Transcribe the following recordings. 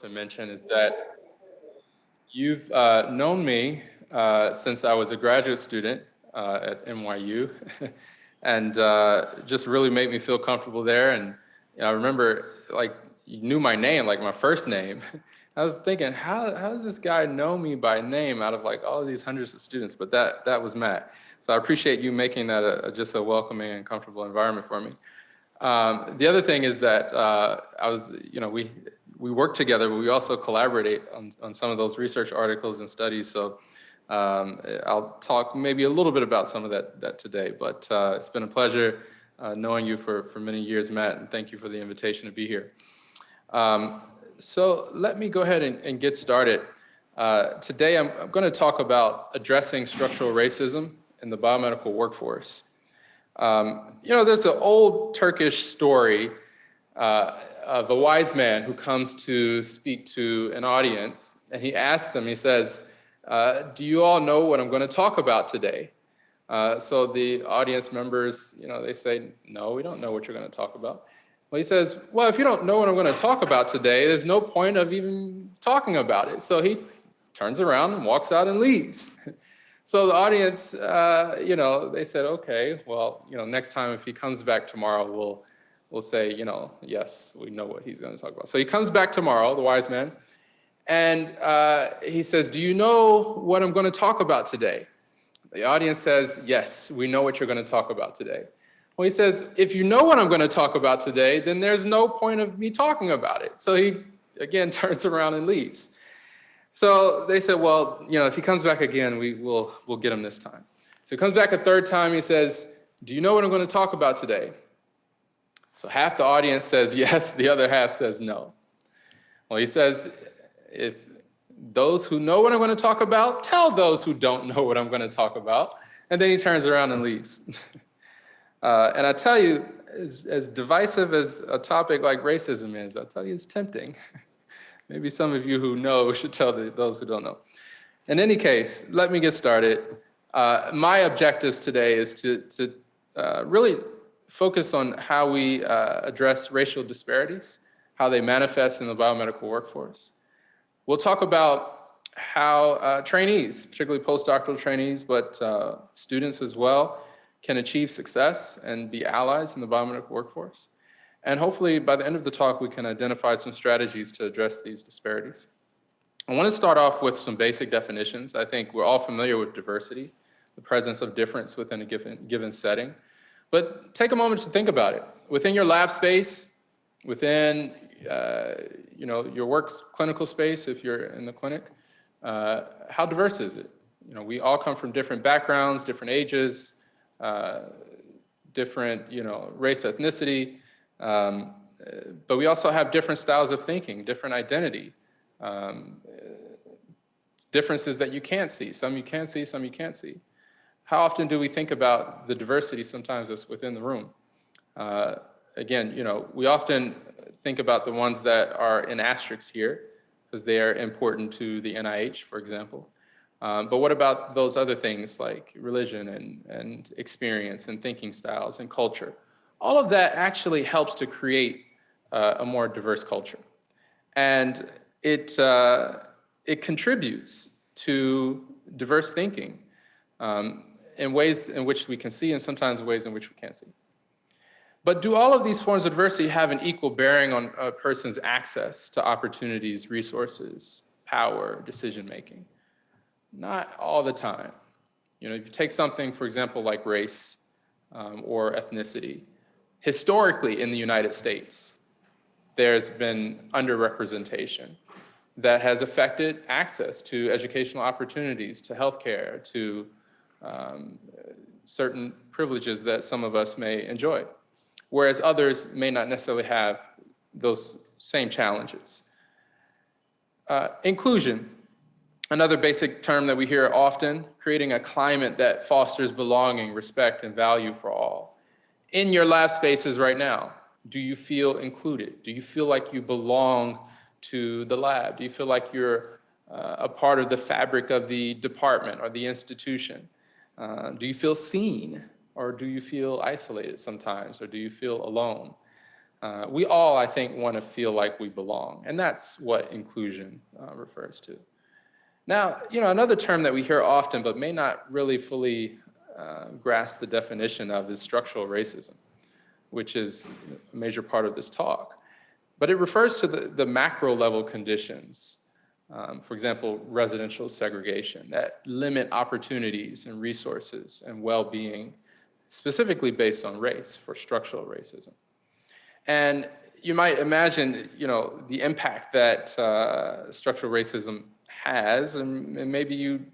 to mention is that you've known me since I was a graduate student at NYU, and just really made me feel comfortable there. And I remember, like, you knew my name, like my first name. I was thinking, how does this guy know me by name out of like all of these hundreds of students? But that was Matt. So I appreciate you making that just a welcoming and comfortable environment for me. The other thing is that we work together, but we also collaborate on some of those research articles and studies. So I'll talk maybe a little bit about some of that today, but it's been a pleasure knowing you for many years, Matt, and thank you for the invitation to be here. So let me go ahead and get started. Today I'm going to talk about addressing structural racism in the biomedical workforce. There's an old Turkish story of a wise man who comes to speak to an audience, and he asks them, he says, do you all know what I'm going to talk about today? So the audience members, they say, no, we don't know what you're going to talk about. Well, he says, well, if you don't know what I'm going to talk about today, there's no point of even talking about it. So he turns around and walks out and leaves. So the audience, they said, okay, well, next time if he comes back tomorrow, we'll say, yes, we know what he's going to talk about. So he comes back tomorrow, the wise man, and he says, do you know what I'm going to talk about today? The audience says, yes, we know what you're going to talk about today. Well, he says, if you know what I'm going to talk about today, then there's no point of me talking about it. So he, again, turns around and leaves. So they said, well, if he comes back again, we'll get him this time. So he comes back a third time, he says, do you know what I'm going to talk about today? So half the audience says yes, the other half says no. Well, he says, if those who know what I'm going to talk about, tell those who don't know what I'm going to talk about. And then he turns around and leaves. And I tell you, as divisive as a topic like racism is, I tell you it's tempting. Maybe some of you who know should tell those who don't know. In any case, let me get started. My objectives today is to really focus on how we address racial disparities, how they manifest in the biomedical workforce. We'll talk about how trainees, particularly postdoctoral trainees, but students as well, can achieve success and be allies in the biomedical workforce. And hopefully by the end of the talk, we can identify some strategies to address these disparities. I want to start off with some basic definitions. I think we're all familiar with diversity, the presence of difference within a given setting. But take a moment to think about it. Within your lab space, within your work's clinical space, if you're in the clinic, how diverse is it? We all come from different backgrounds, different ages, different race, ethnicity, but we also have different styles of thinking, different identity, differences that you can't see. Some you can see, some you can't see. How often do we think about the diversity sometimes that's within the room? Again, we often think about the ones that are in asterisks here because they are important to the NIH, for example. But what about those other things like religion and experience and thinking styles and culture? All of that actually helps to create a more diverse culture. And it contributes to diverse thinking in ways in which we can see and sometimes in ways in which we can't see. But do all of these forms of diversity have an equal bearing on a person's access to opportunities, resources, power, decision-making? Not all the time. If you take something, for example, like race or ethnicity, historically in the United States, there's been underrepresentation that has affected access to educational opportunities, to healthcare, to certain privileges that some of us may enjoy, whereas others may not necessarily have those same challenges. Inclusion. Another basic term that we hear often, creating a climate that fosters belonging, respect, and value for all. In your lab spaces right now, do you feel included? Do you feel like you belong to the lab? Do you feel like you're a part of the fabric of the department or the institution? Do you feel seen? Or do you feel isolated sometimes? Or do you feel alone? We all, I think, want to feel like we belong, and that's what inclusion refers to. Now, another term that we hear often but may not really fully grasp the definition of is structural racism, which is a major part of this talk. But it refers to the macro level conditions, for example, residential segregation, that limit opportunities and resources and well-being, specifically based on race, for structural racism. And you might imagine, the impact that structural racism has, and maybe you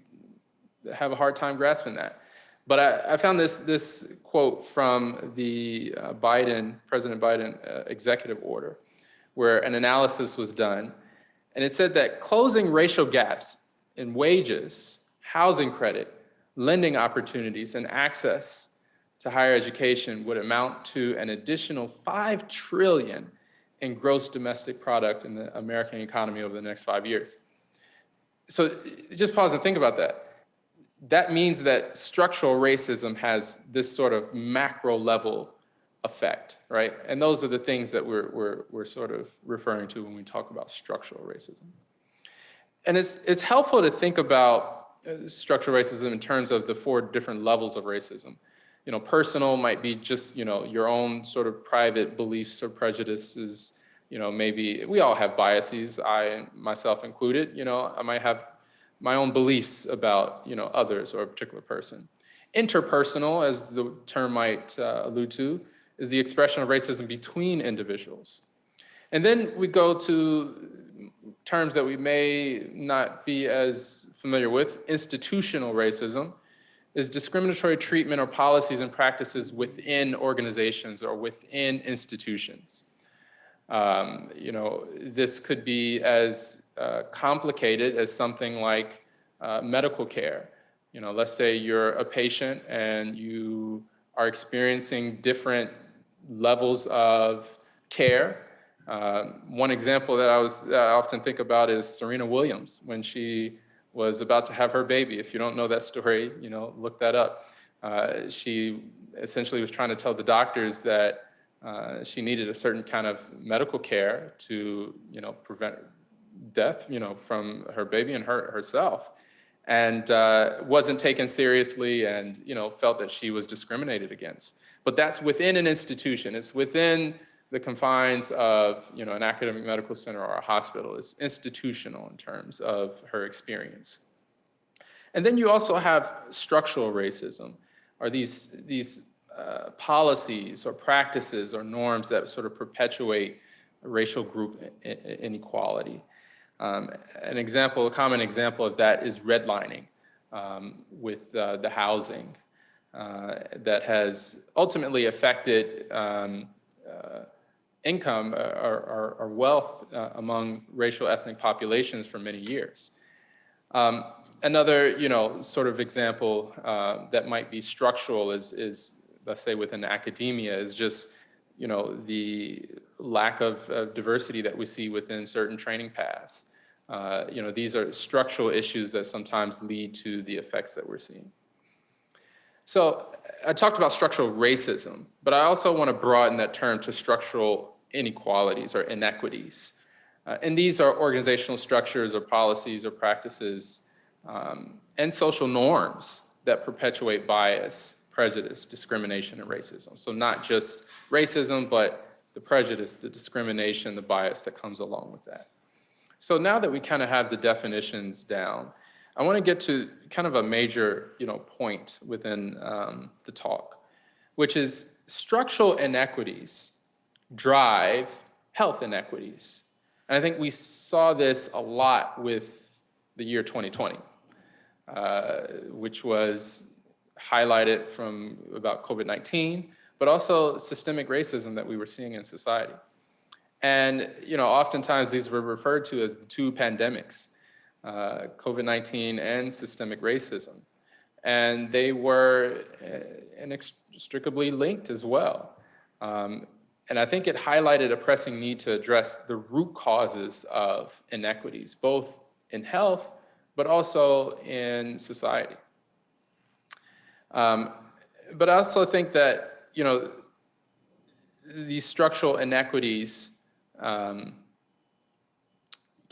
have a hard time grasping that. But I found this quote from the President Biden executive order, where an analysis was done, and it said that closing racial gaps in wages, housing credit, lending opportunities, and access to higher education would amount to an additional $5 trillion in gross domestic product in the American economy over the next 5 years. So just pause and think about that. That means that structural racism has this sort of macro level effect, right? And those are the things that we're sort of referring to when we talk about structural racism. And it's helpful to think about structural racism in terms of the 4 different levels of racism. Personal might be just, your own sort of private beliefs or prejudices. Maybe we all have biases, I myself included. I might have my own beliefs about, others or a particular person. Interpersonal, as the term might allude to, is the expression of racism between individuals. And then we go to terms that we may not be as familiar with. Institutional racism is discriminatory treatment or policies and practices within organizations or within institutions. This could be as complicated as something like medical care. Let's say you're a patient and you are experiencing different levels of care. One example that I often think about is Serena Williams when she was about to have her baby. If you don't know that story, look that up. She essentially was trying to tell the doctors that she needed a certain kind of medical care to, prevent death, from her baby and herself, and wasn't taken seriously, and felt that she was discriminated against. But that's within an institution. It's within the confines of an academic medical center or a hospital. It's institutional in terms of her experience. And then you also have structural racism, or these policies or practices or norms that sort of perpetuate racial group inequality. A common example of that is redlining with the housing that has ultimately affected income or wealth among racial ethnic populations for many years. Another, sort of example that might be structural is let's say within academia, is just, the lack of diversity that we see within certain training paths. These are structural issues that sometimes lead to the effects that we're seeing. So I talked about structural racism, but I also want to broaden that term to structural inequalities or inequities. And these are organizational structures or policies or practices and social norms that perpetuate bias, prejudice, discrimination, and racism. So not just racism, but the prejudice, the discrimination, the bias that comes along with that. So now that we kind of have the definitions down, I want to get to kind of a major, point within the talk, which is structural inequities drive health inequities. And I think we saw this a lot with the year 2020, which was highlighted from about COVID-19, but also systemic racism that we were seeing in society. And oftentimes these were referred to as the 2 pandemics, COVID-19 and systemic racism. And they were inextricably linked as well. And I think it highlighted a pressing need to address the root causes of inequities, both in health, but also in society. But I also think that, these structural inequities can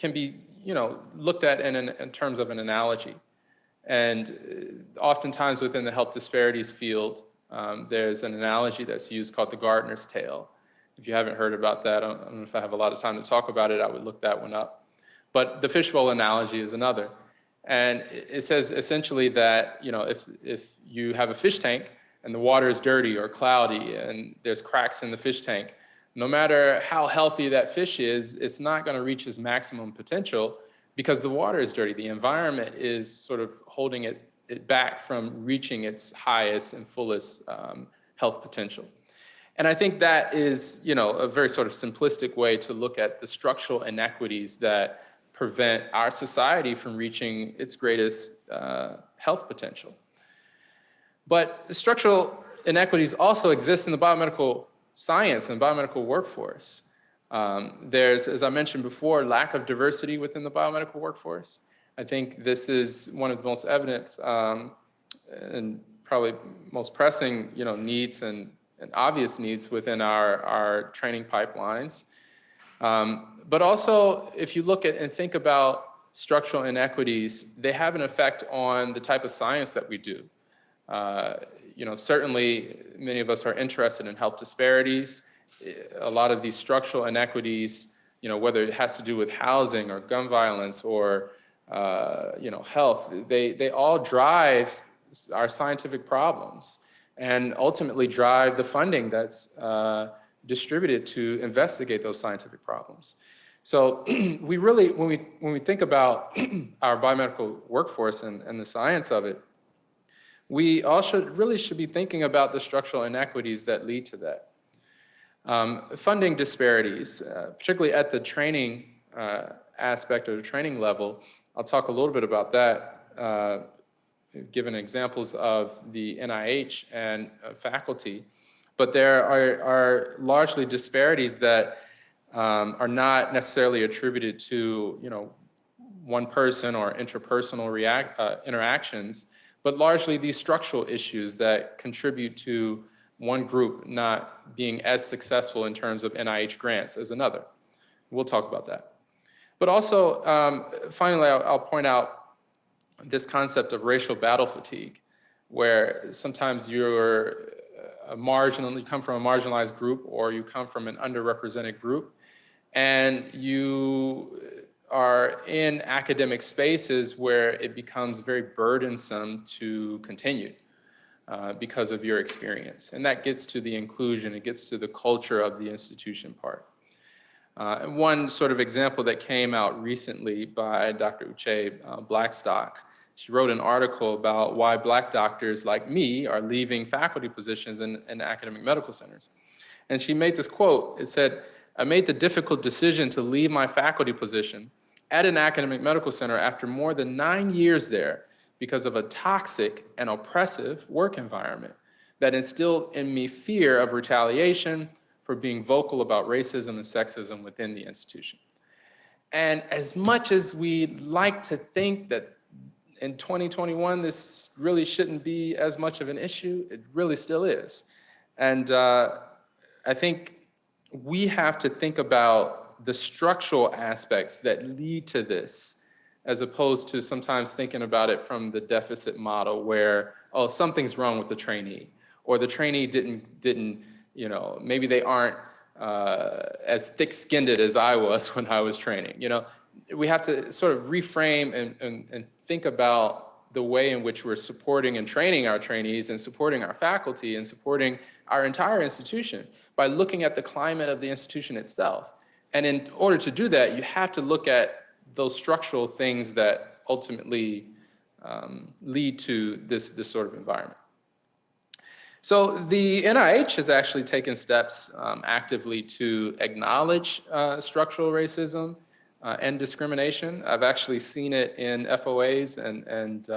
be, looked at in terms of an analogy. And oftentimes within the health disparities field, there's an analogy that's used called the gardener's tale. If you haven't heard about that, I don't know if I have a lot of time to talk about it, I would look that one up. But the fishbowl analogy is another. And it says essentially that, if you have a fish tank and the water is dirty or cloudy and there's cracks in the fish tank, no matter how healthy that fish is, it's not going to reach its maximum potential because the water is dirty. The environment is sort of holding it back from reaching its highest and fullest health potential. And I think that is, a very sort of simplistic way to look at the structural inequities that prevent our society from reaching its greatest health potential. But structural inequities also exist in the biomedical science and biomedical workforce. There's, as I mentioned before, lack of diversity within the biomedical workforce. I think this is one of the most evident and probably most pressing, needs and obvious needs within our training pipelines. But also, if you look at and think about structural inequities, they have an effect on the type of science that we do. Certainly many of us are interested in health disparities. A lot of these structural inequities, whether it has to do with housing or gun violence or, health, they all drive our scientific problems and ultimately drive the funding that's distributed to investigate those scientific problems. So we really, when we think about our biomedical workforce and the science of it, we also really should be thinking about the structural inequities that lead to that. Funding disparities, particularly at the training aspect or the training level, I'll talk a little bit about that, given examples of the NIH and faculty. But there are largely disparities that are not necessarily attributed to one person or interpersonal interactions, but largely these structural issues that contribute to one group not being as successful in terms of NIH grants as another. We'll talk about that. But also, finally, I'll point out this concept of racial battle fatigue, where sometimes you're you come from a marginalized group or you come from an underrepresented group, and you are in academic spaces where it becomes very burdensome to continue because of your experience. And that gets to the inclusion, it gets to the culture of the institution part. And one sort of example that came out recently by Dr. Uche Blackstock, she wrote an article about why Black doctors like me are leaving faculty positions in academic medical centers. And she made this quote, it said, "I made the difficult decision to leave my faculty position at an academic medical center after more than 9 years there because of a toxic and oppressive work environment that instilled in me fear of retaliation for being vocal about racism and sexism within the institution." And as much as we'd like to think that in 2021, this really shouldn't be as much of an issue, it really still is. And I think we have to think about the structural aspects that lead to this, as opposed to sometimes thinking about it from the deficit model where, oh, something's wrong with the trainee, or the trainee didn't, maybe they aren't as thick-skinned as I was when I was training. We have to sort of reframe and think about the way in which we're supporting and training our trainees and supporting our faculty and supporting our entire institution by looking at the climate of the institution itself. And in order to do that, you have to look at those structural things that ultimately lead to this sort of environment. So the NIH has actually taken steps actively to acknowledge structural racism and discrimination. I've actually seen it in FOAs and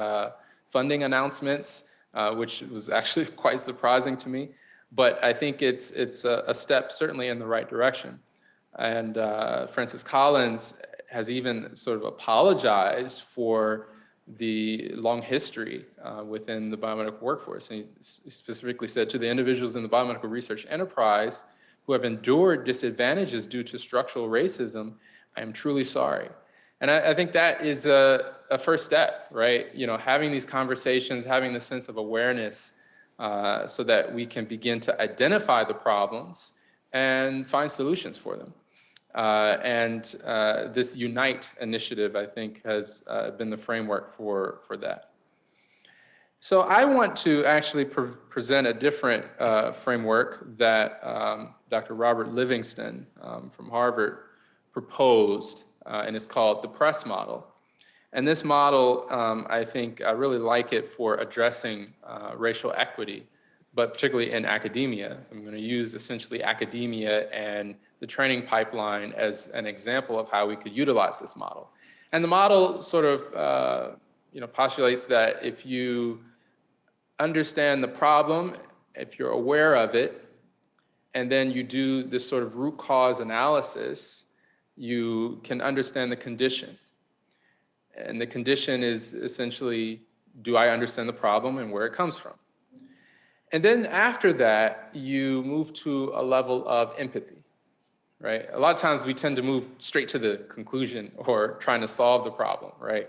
funding announcements, which was actually quite surprising to me. But I think it's a step certainly in the right direction. And Francis Collins has even sort of apologized for the long history within the biomedical workforce. And he specifically said, "To the individuals in the biomedical research enterprise who have endured disadvantages due to structural racism, I am truly sorry. And I think that is a first step, right? You know, having these conversations, having the sense of awareness so that we can begin to identify the problems and find solutions for them. This Unite initiative, I think, has been the framework for that. So I want to actually present a different framework that Dr. Robert Livingston from Harvard proposed, and it's called the PRESS model. And this model, I think I really like it for addressing racial equity, but particularly in academia. I'm going to use essentially academia and the training pipeline as an example of how we could utilize this model. And the model sort of postulates that if you understand the problem, if you're aware of it, and then you do this sort of root cause analysis, you can understand the condition. And the condition is essentially, do I understand the problem and where it comes from? And then after that, you move to a level of empathy, right? A lot of times we tend to move straight to the conclusion or trying to solve the problem, right?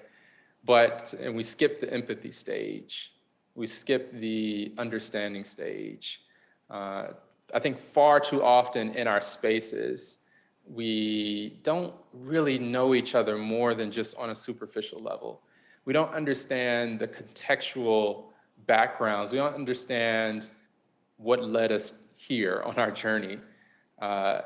And we skip the empathy stage. We skip the understanding stage. I think far too often in our spaces, we don't really know each other more than just on a superficial level. We don't understand the contextual backgrounds. We don't understand what led us here on our journey. I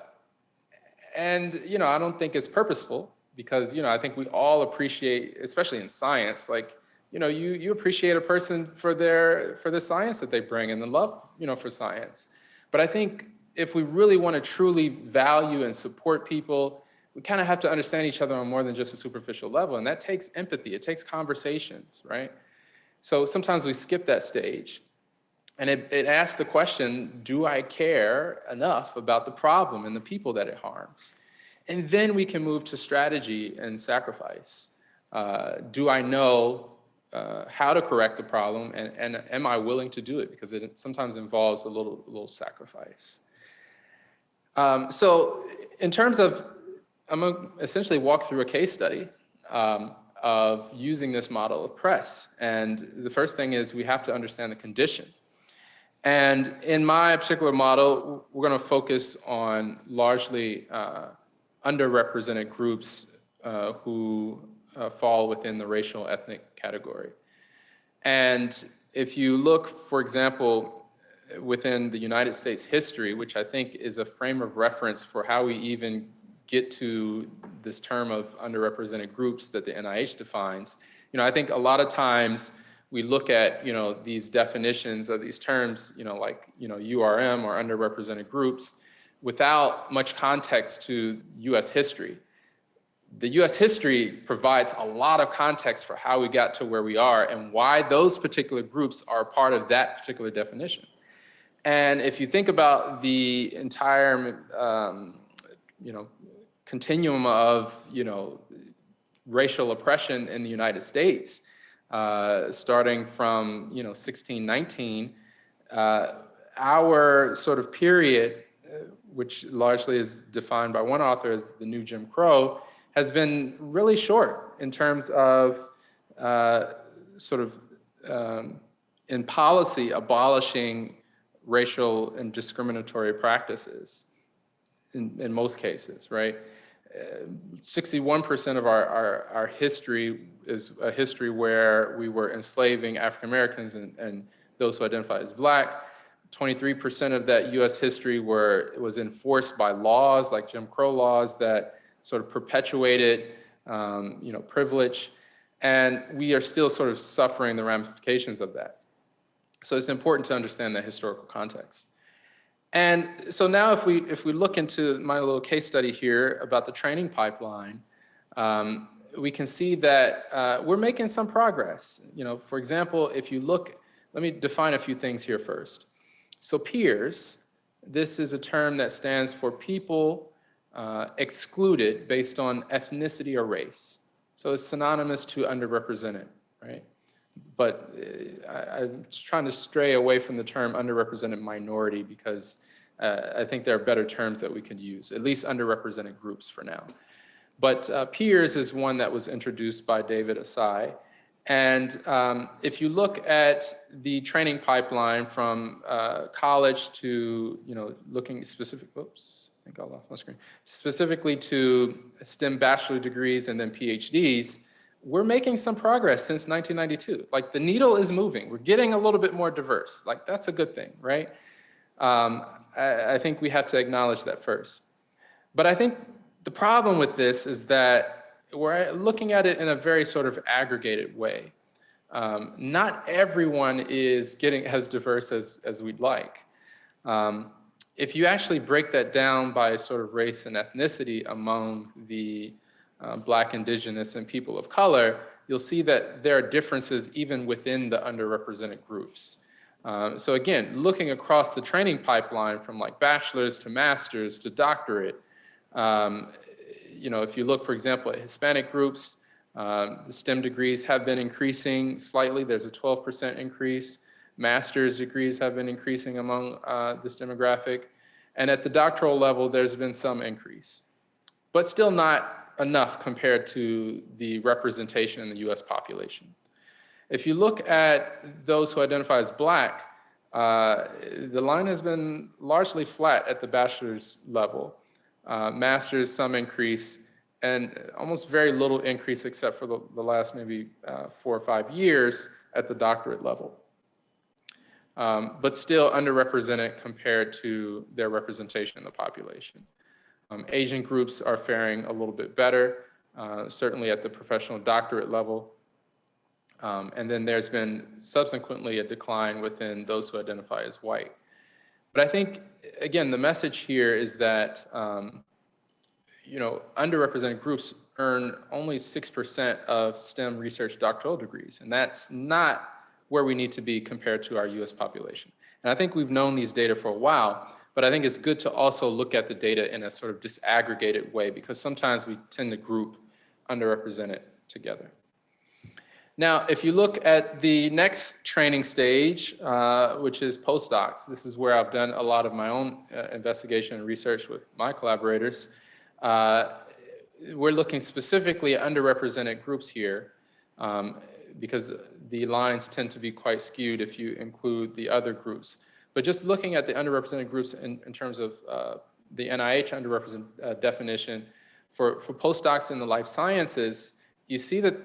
don't think it's purposeful because, I think we all appreciate, especially in science, like, you appreciate a person for the science that they bring and the love, for science. But I think if we really want to truly value and support people, we kind of have to understand each other on more than just a superficial level. And that takes empathy. It takes conversations, right? So sometimes we skip that stage. And it asks the question, do I care enough about the problem and the people that it harms? And then we can move to strategy and sacrifice. Do I know how to correct the problem, and am I willing to do it? Because it sometimes involves a little sacrifice. So in terms of, I'm going to essentially walk through a case study of using this model of PRESS. And the first thing is we have to understand the condition. And in my particular model, we're going to focus on largely underrepresented groups who fall within the racial ethnic category. And if you look, for example, within the United States history, which I think is a frame of reference for how we even get to this term of underrepresented groups that the NIH defines, I think a lot of times we look at, these definitions of these terms, like, URM or underrepresented groups without much context to US history. The US history provides a lot of context for how we got to where we are and why those particular groups are part of that particular definition. And if you think about the entire, continuum of, racial oppression in the United States, starting from, 1619, our sort of period, which largely is defined by one author as the new Jim Crow, has been really short in terms of in policy abolishing racial and discriminatory practices in most cases, right? 61% of our history is a history where we were enslaving African Americans and those who identify as Black. 23% of that US history was enforced by laws like Jim Crow laws that sort of perpetuated privilege. And we are still sort of suffering the ramifications of that. So it's important to understand that historical context. And so now if we look into my little case study here about the training pipeline, we can see that we're making some progress. For example, if you look, let me define a few things here first. So peers, this is a term that stands for people excluded based on ethnicity or race. So it's synonymous to underrepresented, right? But I'm trying to stray away from the term underrepresented minority because I think there are better terms that we could use, at least underrepresented groups for now. But peers is one that was introduced by David Asai. And if you look at the training pipeline from college to, looking specific, oops, I think I lost my screen, specifically to STEM bachelor degrees and then PhDs, we're making some progress since 1992. Like the needle is moving. We're getting a little bit more diverse. Like that's a good thing, right? I think we have to acknowledge that first. But I think the problem with this is that we're looking at it in a very sort of aggregated way. Not everyone is getting as diverse as we'd like. If you actually break that down by sort of race and ethnicity among the Black, Indigenous, and people of color, you'll see that there are differences even within the underrepresented groups. So again, looking across the training pipeline from like bachelor's to master's to doctorate, if you look, for example, at Hispanic groups, the STEM degrees have been increasing slightly. There's a 12% increase. Master's degrees have been increasing among this demographic. And at the doctoral level, there's been some increase, but still not enough compared to the representation in the US population. If you look at those who identify as Black, the line has been largely flat at the bachelor's level. Master's, some increase, and almost very little increase except for the last maybe 4 or 5 years at the doctorate level. But still underrepresented compared to their representation in the population. Asian groups are faring a little bit better, certainly at the professional doctorate level. And then there's been subsequently a decline within those who identify as white. But I think, again, the message here is that underrepresented groups earn only 6% of STEM research doctoral degrees, and that's not where we need to be compared to our US population. And I think we've known these data for a while, but I think it's good to also look at the data in a sort of disaggregated way, because sometimes we tend to group underrepresented together. Now, if you look at the next training stage, which is postdocs, this is where I've done a lot of my own investigation and research with my collaborators. We're looking specifically at underrepresented groups here because the lines tend to be quite skewed if you include the other groups. But just looking at the underrepresented groups in terms of the NIH underrepresented definition, for postdocs in the life sciences, you see that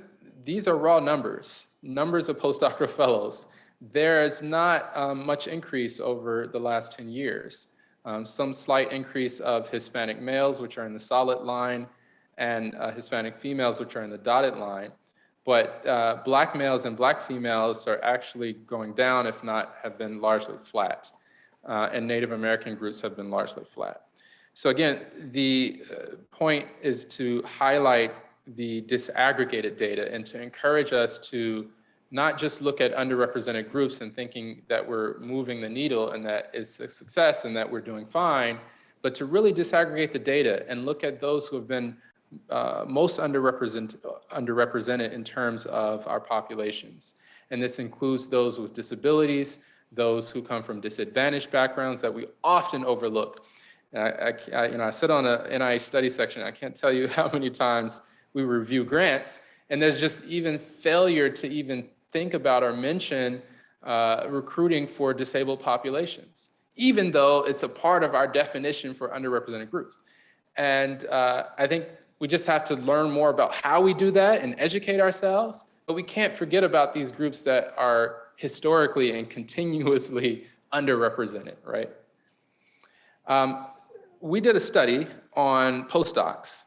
these are raw numbers of postdoctoral fellows. There is not much increase over the last 10 years. Some slight increase of Hispanic males, which are in the solid line, and Hispanic females, which are in the dotted line. But Black males and Black females are actually going down, if not have been largely flat. And Native American groups have been largely flat. So again, the point is to highlight the disaggregated data and to encourage us to not just look at underrepresented groups and thinking that we're moving the needle and that it's a success and that we're doing fine, but to really disaggregate the data and look at those who have been most underrepresented in terms of our populations. And this includes those with disabilities, those who come from disadvantaged backgrounds that we often overlook. I sit on an NIH study section. I can't tell you how many times we review grants, and there's just even failure to even think about or mention recruiting for disabled populations, even though it's a part of our definition for underrepresented groups. And I think we just have to learn more about how we do that and educate ourselves, but we can't forget about these groups that are historically and continuously underrepresented, right? We did a study on postdocs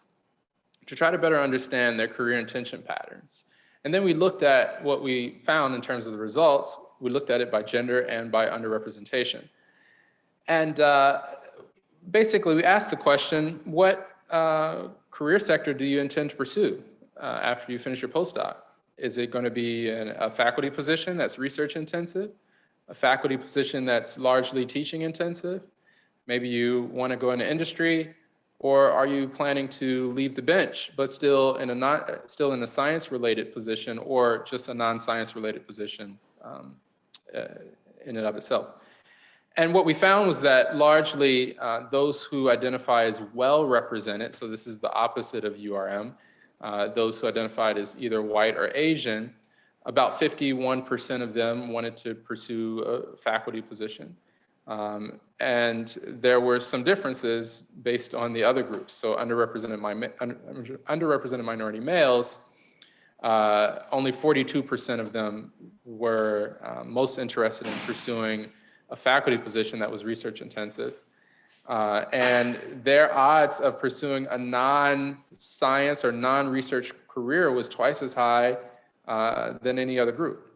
to try to better understand their career intention patterns. And then we looked at what we found in terms of the results. We looked at it by gender and by underrepresentation. And basically we asked the question, what career sector do you intend to pursue after you finish your postdoc? Is it going to be a faculty position that's research intensive, a faculty position that's largely teaching intensive? Maybe you want to go into industry, or are you planning to leave the bench, but still in a science-related position or just a non-science related position in and of itself? And what we found was that largely those who identify as well represented, so this is the opposite of URM, those who identified as either white or Asian, about 51% of them wanted to pursue a faculty position. And there were some differences based on the other groups. So underrepresented minority males, only 42% of them were most interested in pursuing a faculty position that was research intensive. And their odds of pursuing a non-science or non-research career was twice as high than any other group.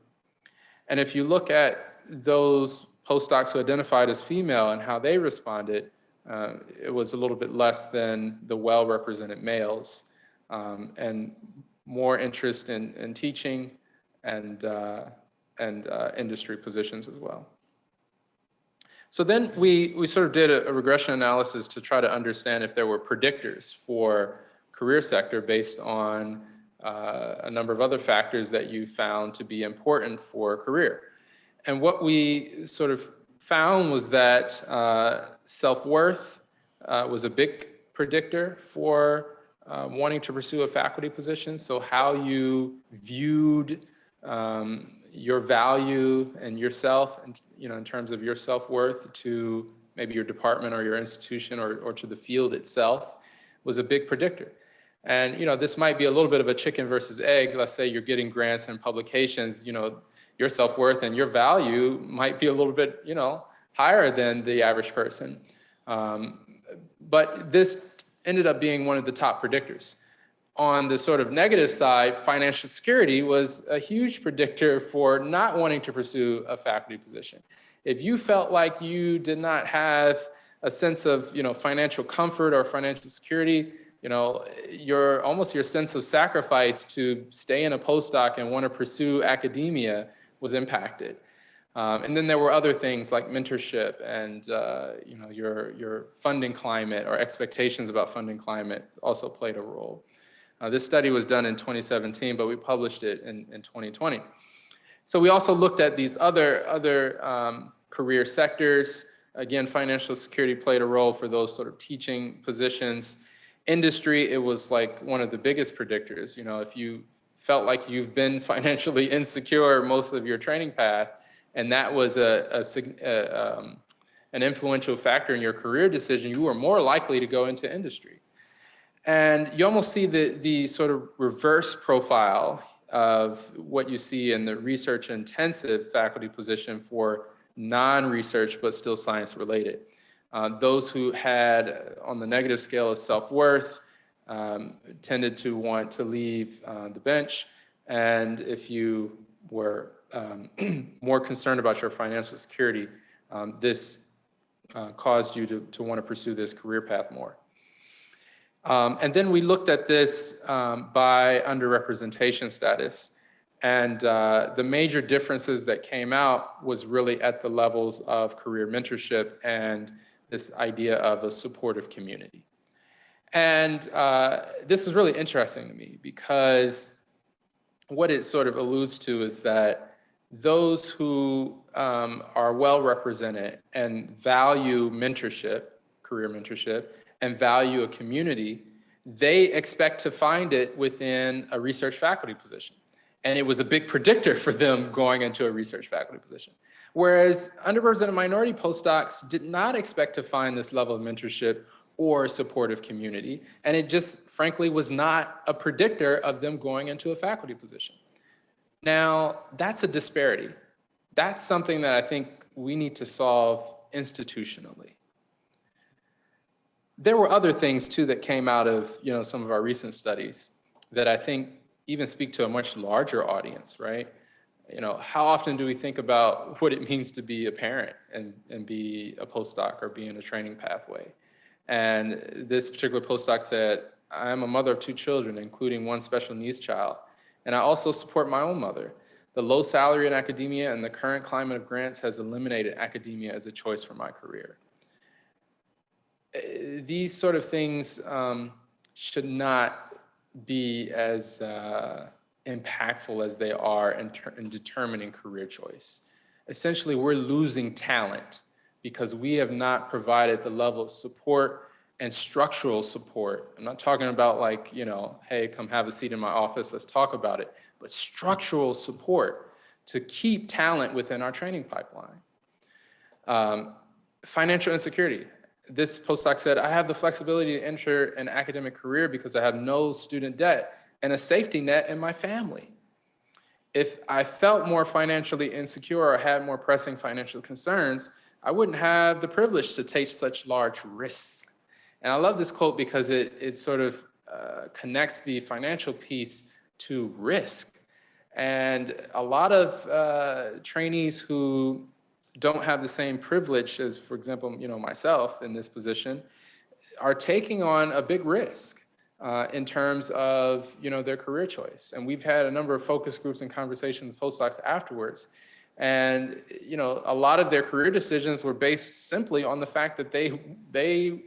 And if you look at those postdocs who identified as female and how they responded, it was a little bit less than the well-represented males, and more interest in teaching and industry positions as well. So then we sort of did a regression analysis to try to understand if there were predictors for career sector based on a number of other factors that you found to be important for a career. And what we sort of found was that self-worth was a big predictor for wanting to pursue a faculty position. So how you viewed your value and yourself, and in terms of your self-worth to maybe your department or your institution or to the field itself, was a big predictor. And this might be a little bit of a chicken versus egg. Let's say you're getting grants and publications, your self-worth and your value might be a little bit, higher than the average person. But this ended up being one of the top predictors. On the sort of negative side, financial security was a huge predictor for not wanting to pursue a faculty position. If you felt like you did not have a sense of, financial comfort or financial security, your sense of sacrifice to stay in a postdoc and want to pursue academia was impacted. And then there were other things like mentorship and your funding climate or expectations about funding climate also played a role. This study was done in 2017, but we published it in 2020. So we also looked at these other career sectors. Again, financial security played a role for those sort of teaching positions. Industry, it was like one of the biggest predictors. If you felt like you've been financially insecure most of your training path, and that was an influential factor in your career decision, you were more likely to go into industry. And you almost see the sort of reverse profile of what you see in the research intensive faculty position for non-research but still science related. Those who had on the negative scale of self-worth tended to want to leave the bench. And if you were more concerned about your financial security, this caused you to want to pursue this career path more. And then we looked at this by underrepresentation status. And the major differences that came out was really at the levels of career mentorship and this idea of a supportive community. And this is really interesting to me because what it sort of alludes to is that those who are well represented and value mentorship, career mentorship, and value a community, they expect to find it within a research faculty position. And it was a big predictor for them going into a research faculty position. Whereas underrepresented minority postdocs did not expect to find this level of mentorship or supportive community. And it just frankly was not a predictor of them going into a faculty position. Now, that's a disparity. That's something that I think we need to solve institutionally. There were other things too that came out of some of our recent studies that I think even speak to a much larger audience, right? How often do we think about what it means to be a parent and be a postdoc or be in a training pathway? And this particular postdoc said, I'm a mother of 2 children, including 1 special needs child. And I also support my own mother. The low salary in academia and the current climate of grants has eliminated academia as a choice for my career. These sort of things should not be as impactful as they are in determining career choice. Essentially, we're losing talent because we have not provided the level of support and structural support. I'm not talking about like, hey, come have a seat in my office, let's talk about it, but structural support to keep talent within our training pipeline. Financial insecurity. This postdoc said, I have the flexibility to enter an academic career because I have no student debt and a safety net in my family. If I felt more financially insecure or had more pressing financial concerns, I wouldn't have the privilege to take such large risks. And I love this quote because it sort of connects the financial piece to risk. And a lot of trainees who don't have the same privilege as, for example, myself in this position, are taking on a big risk in terms of their career choice. And we've had a number of focus groups and conversations with postdocs afterwards. And a lot of their career decisions were based simply on the fact that they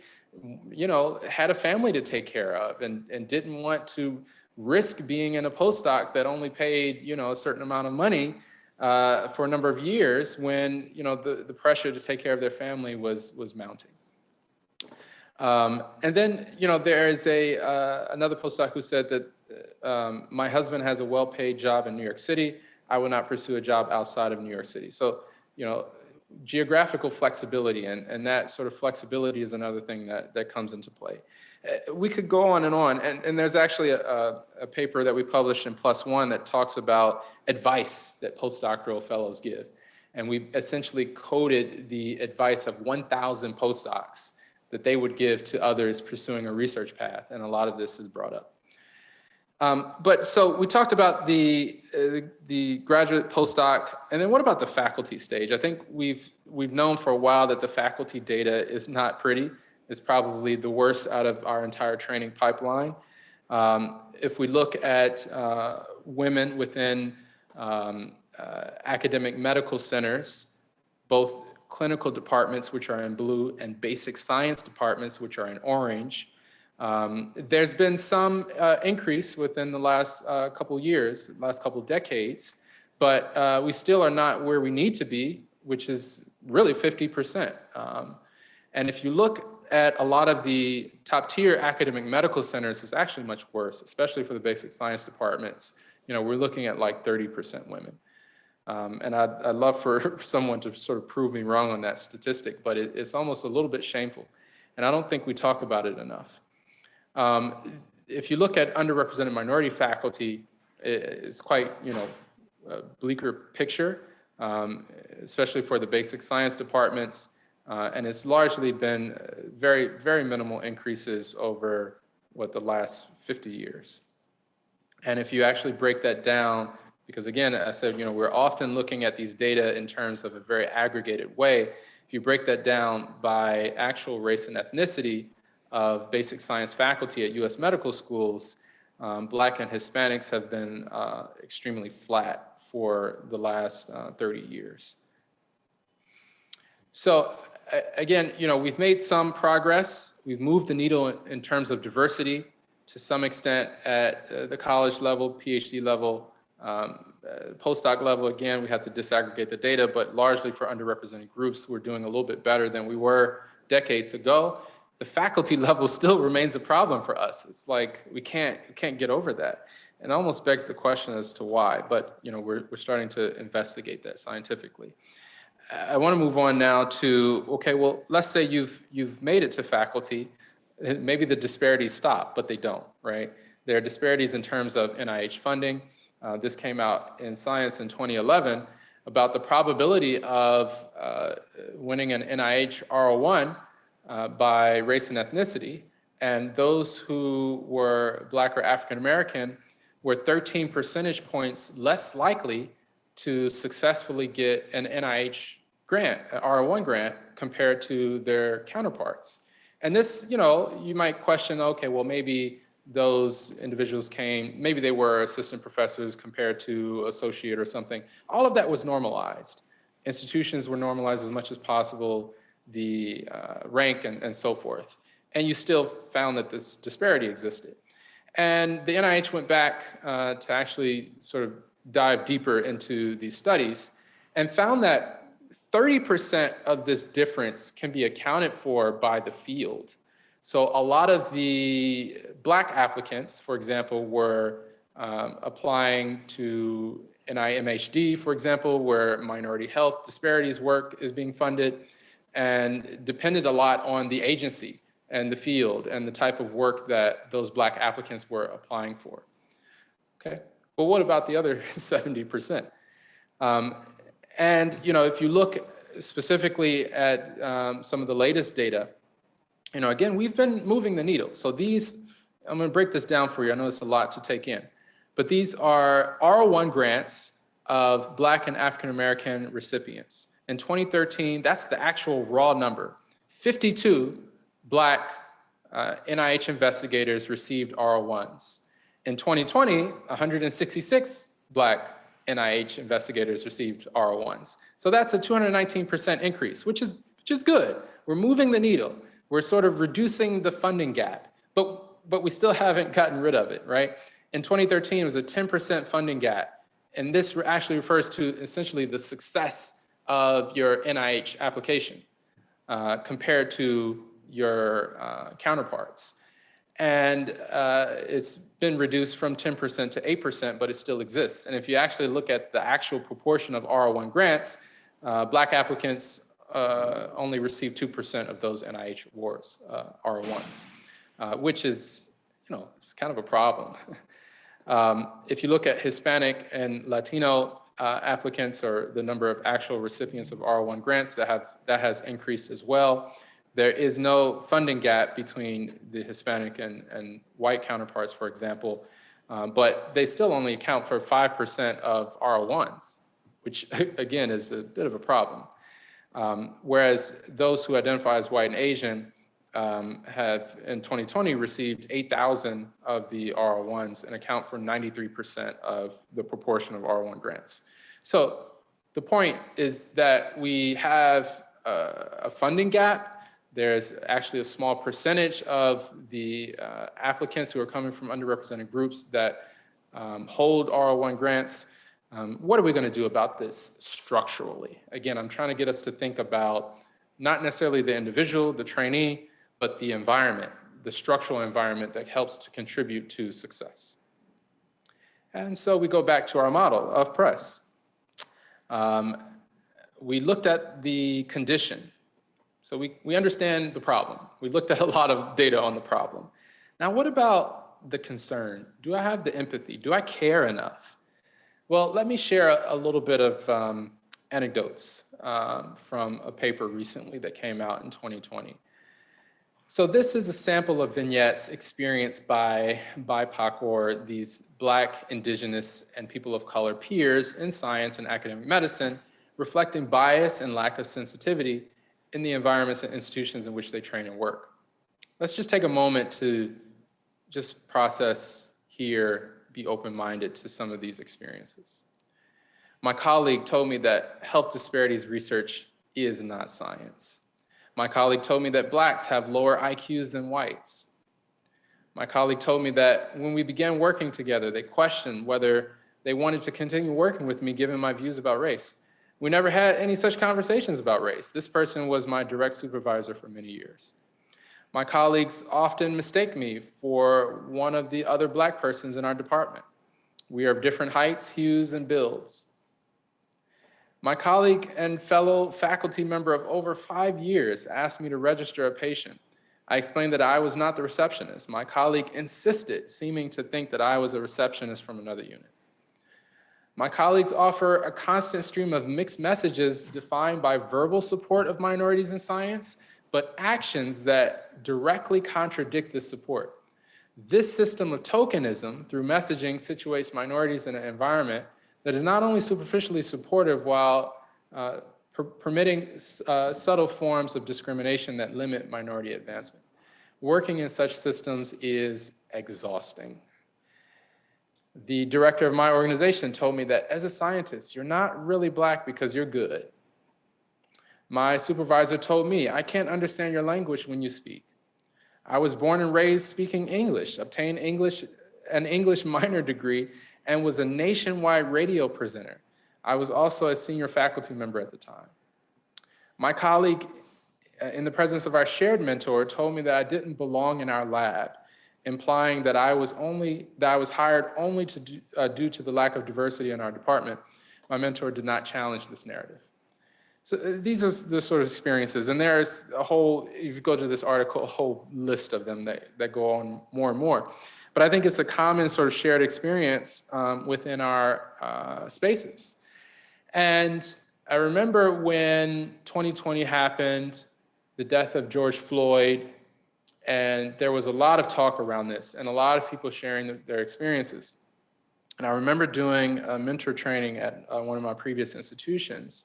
had a family to take care of and didn't want to risk being in a postdoc that only paid a certain amount of money for a number of years when the pressure to take care of their family was mounting. And then there is another postdoc who said that my husband has a well-paid job in New York City. I would not pursue a job outside of New York City. So geographical flexibility and that sort of flexibility is another thing that comes into play. We could go on, and there's actually a paper that we published in PLOS ONE that talks about advice that postdoctoral fellows give. And we essentially coded the advice of 1,000 postdocs that they would give to others pursuing a research path, and a lot of this is brought up. But so we talked about the graduate postdoc, and then what about the faculty stage? I think we've known for a while that the faculty data is not pretty. It's probably the worst out of our entire training pipeline. If we look at women within academic medical centers, both clinical departments, which are in blue, and basic science departments, which are in orange, there's been some increase within the last couple years, last couple decades, but we still are not where we need to be, which is really 50%. And if you look at a lot of the top tier academic medical centers, it's actually much worse, especially for the basic science departments. We're looking at like 30% women. And I'd love for someone to sort of prove me wrong on that statistic, but it's almost a little bit shameful. And I don't think we talk about it enough. If you look at underrepresented minority faculty, it's quite, a bleaker picture, especially for the basic science departments. And it's largely been very, very minimal increases over the last 50 years. And if you actually break that down, because again, I said, we're often looking at these data in terms of a very aggregated way. If you break that down by actual race and ethnicity of basic science faculty at US medical schools, Black and Hispanics have been extremely flat for the last 30 years. So again, we've made some progress. We've moved the needle in terms of diversity to some extent at the college level, PhD level, postdoc level. Again, we have to disaggregate the data, but largely for underrepresented groups, we're doing a little bit better than we were decades ago. The faculty level still remains a problem for us. It's like we can't get over that. And it almost begs the question as to why, but we're starting to investigate that scientifically. I want to move on now to, okay, well, let's say you've made it to faculty. Maybe the disparities stop, but they don't, right? There are disparities in terms of NIH funding. This came out in Science in 2011 about the probability of winning an NIH R01 by race and ethnicity. And those who were Black or African American were 13 percentage points less likely to successfully get an NIH grant, an R01 grant, compared to their counterparts. And this, you might question, okay, well, maybe those individuals maybe they were assistant professors compared to associate or something. All of that was normalized. Institutions were normalized as much as possible, the rank and so forth. And you still found that this disparity existed. And the NIH went back to actually sort of dive deeper into these studies and found that 30% of this difference can be accounted for by the field. So a lot of the Black applicants, for example, were applying to NIMHD, for example, where minority health disparities work is being funded, and depended a lot on the agency and the field and the type of work that those Black applicants were applying for. Okay, but what about the other 70%? And if you look specifically at some of the latest data, again, we've been moving the needle. So these, I'm going to break this down for you. I know it's a lot to take in, but these are R01 grants of Black and African American recipients. In 2013, that's the actual raw number. 52 Black NIH investigators received R01s. In 2020, 166 Black NIH investigators received R01s. So that's a 219% increase, which is good. We're moving the needle. We're sort of reducing the funding gap, but we still haven't gotten rid of it, right? In 2013, it was a 10% funding gap. And this actually refers to essentially the success of your NIH application compared to your counterparts. And it's been reduced from 10% to 8%, but it still exists. And if you actually look at the actual proportion of R01 grants, Black applicants only receive 2% of those NIH awards, R01s, which is, it's kind of a problem. If you look at Hispanic and Latino applicants, or the number of actual recipients of R01 grants, that has increased as well. There is no funding gap between the Hispanic and white counterparts, for example, but they still only account for 5% of R01s, which again is a bit of a problem. Whereas those who identify as white and Asian have in 2020 received 8,000 of the R01s and account for 93% of the proportion of R01 grants. So the point is that we have a funding gap. There's actually a small percentage of the applicants who are coming from underrepresented groups that hold R01 grants. What are we going to do about this structurally? Again, I'm trying to get us to think about not necessarily the individual, the trainee, but the environment, the structural environment that helps to contribute to success. And so we go back to our model of press. We looked at the condition. So we understand the problem. We looked at a lot of data on the problem. Now, what about the concern? Do I have the empathy? Do I care enough? Well, let me share a little bit of anecdotes from a paper recently that came out in 2020. So this is a sample of vignettes experienced by BIPOC, or these Black, Indigenous, and people of color peers in science and academic medicine, reflecting bias and lack of sensitivity in the environments and institutions in which they train and work. Let's just take a moment to just process, hear, be open-minded to some of these experiences. My colleague told me that health disparities research is not science. My colleague told me that Blacks have lower IQs than whites. My colleague told me that when we began working together, they questioned whether they wanted to continue working with me given my views about race. We never had any such conversations about race. This person was my direct supervisor for many years. My colleagues often mistake me for one of the other Black persons in our department. We are of different heights, hues, and builds. My colleague and fellow faculty member of over 5 years asked me to register a patient. I explained that I was not the receptionist. My colleague insisted, seeming to think that I was a receptionist from another unit. My colleagues offer a constant stream of mixed messages defined by verbal support of minorities in science, but actions that directly contradict this support. This system of tokenism through messaging situates minorities in an environment that is not only superficially supportive while permitting subtle forms of discrimination that limit minority advancement. Working in such systems is exhausting. The director of my organization told me that as a scientist, you're not really Black because you're good. My supervisor told me, I can't understand your language when you speak. I was born and raised speaking English, obtained an English minor degree, and was a nationwide radio presenter. I was also a senior faculty member at the time. My colleague, in the presence of our shared mentor, told me that I didn't belong in our lab, implying that I was hired only due to the lack of diversity in our department. My mentor did not challenge this narrative. So these are the sort of experiences, and there's a whole, if you go to this article, a whole list of them that go on more and more. But I think it's a common sort of shared experience within our spaces. And I remember when 2020 happened, the death of George Floyd, and there was a lot of talk around this and a lot of people sharing their experiences. And I remember doing a mentor training at one of my previous institutions.